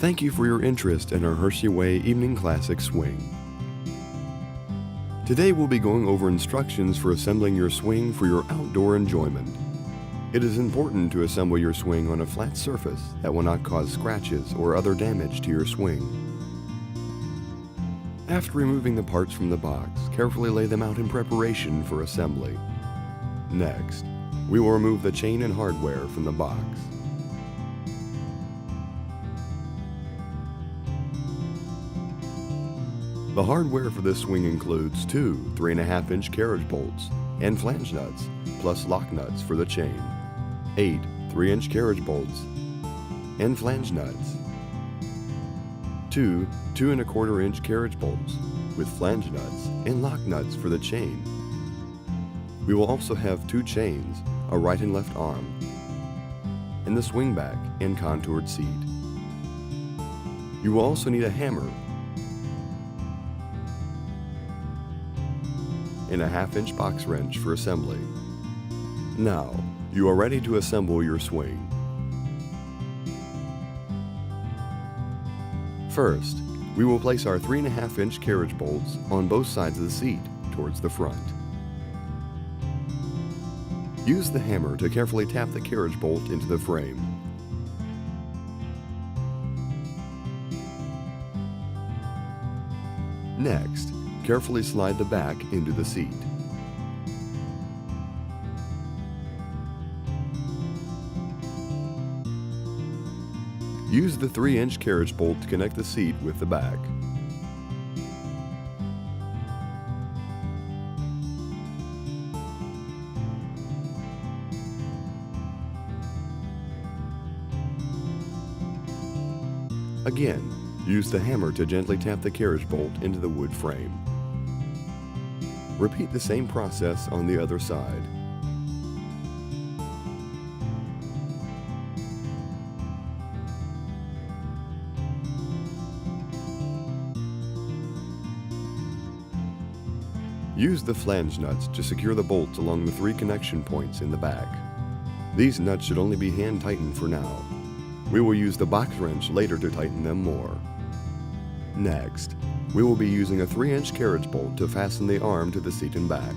Thank you for your interest in our Hershey Way Evening Classic swing. Today we'll be going over instructions for assembling your swing for your outdoor enjoyment. It is important to assemble your swing on a flat surface that will not cause scratches or other damage to your swing. After removing the parts from the box, carefully lay them out in preparation for assembly. Next, we will remove the chain and hardware from the box. The hardware for this swing includes two 3.5-inch carriage bolts and flange nuts, plus lock nuts for the chain, 8 3-inch carriage bolts and flange nuts, two 2¼ inch carriage bolts with flange nuts and lock nuts for the chain. We will also have two chains, a right and left arm, and the swing back and contoured seat. You will also need a hammer and a 1/2-inch box wrench for assembly. Now, you are ready to assemble your swing. First, we will place our 3.5-inch carriage bolts on both sides of the seat towards the front. Use the hammer to carefully tap the carriage bolt into the frame. Next, carefully slide the back into the seat. Use the 3-inch carriage bolt to connect the seat with the back. Again, use the hammer to gently tap the carriage bolt into the wood frame. Repeat the same process on the other side. Use the flange nuts to secure the bolts along the 3 connection points in the back. These nuts should only be hand tightened for now. We will use the box wrench later to tighten them more. Next, we will be using a 3-inch carriage bolt to fasten the arm to the seat and back.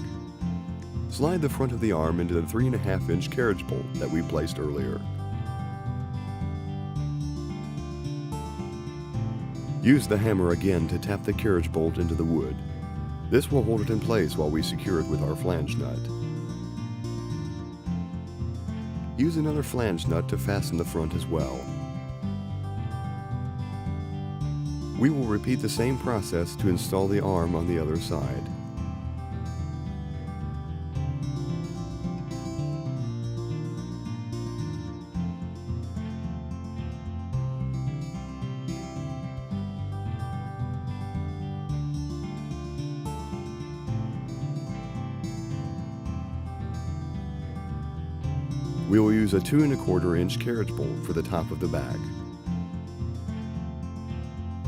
Slide the front of the arm into the 3.5-inch carriage bolt that we placed earlier. Use the hammer again to tap the carriage bolt into the wood. This will hold it in place while we secure it with our flange nut. Use another flange nut to fasten the front as well. We will repeat the same process to install the arm on the other side. We will use a 2¼ inch carriage bolt for the top of the back.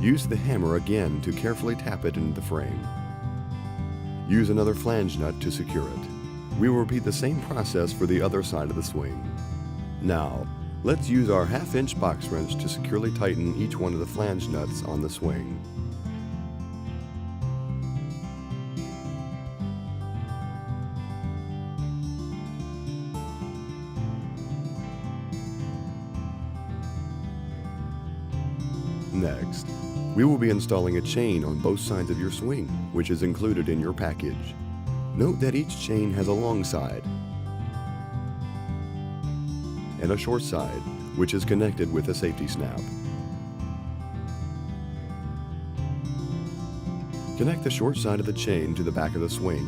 Use the hammer again to carefully tap it into the frame. Use another flange nut to secure it. We will repeat the same process for the other side of the swing. Now, let's use our 1/2-inch box wrench to securely tighten each one of the flange nuts on the swing. Next, we will be installing a chain on both sides of your swing, which is included in your package. Note that each chain has a long side and a short side, which is connected with a safety snap. Connect the short side of the chain to the back of the swing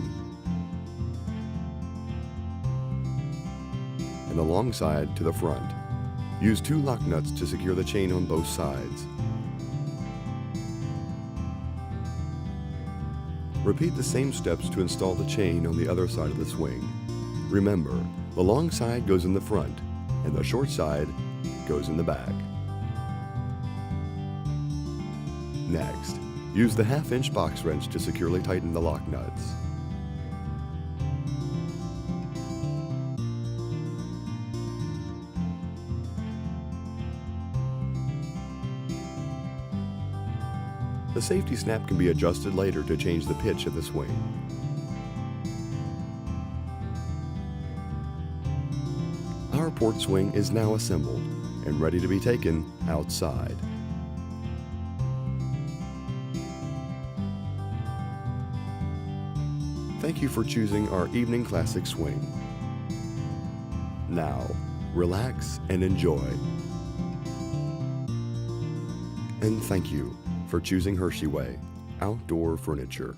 and the long side to the front. Use 2 lock nuts to secure the chain on both sides. Repeat the same steps to install the chain on the other side of the swing. Remember, the long side goes in the front and the short side goes in the back. Next, use the 1/2-inch box wrench to securely tighten the lock nuts. The safety snap can be adjusted later to change the pitch of the swing. Our port swing is now assembled and ready to be taken outside. Thank you for choosing our Evening Classic swing. Now, relax and enjoy. And thank you for choosing Hershey Way Outdoor Furniture.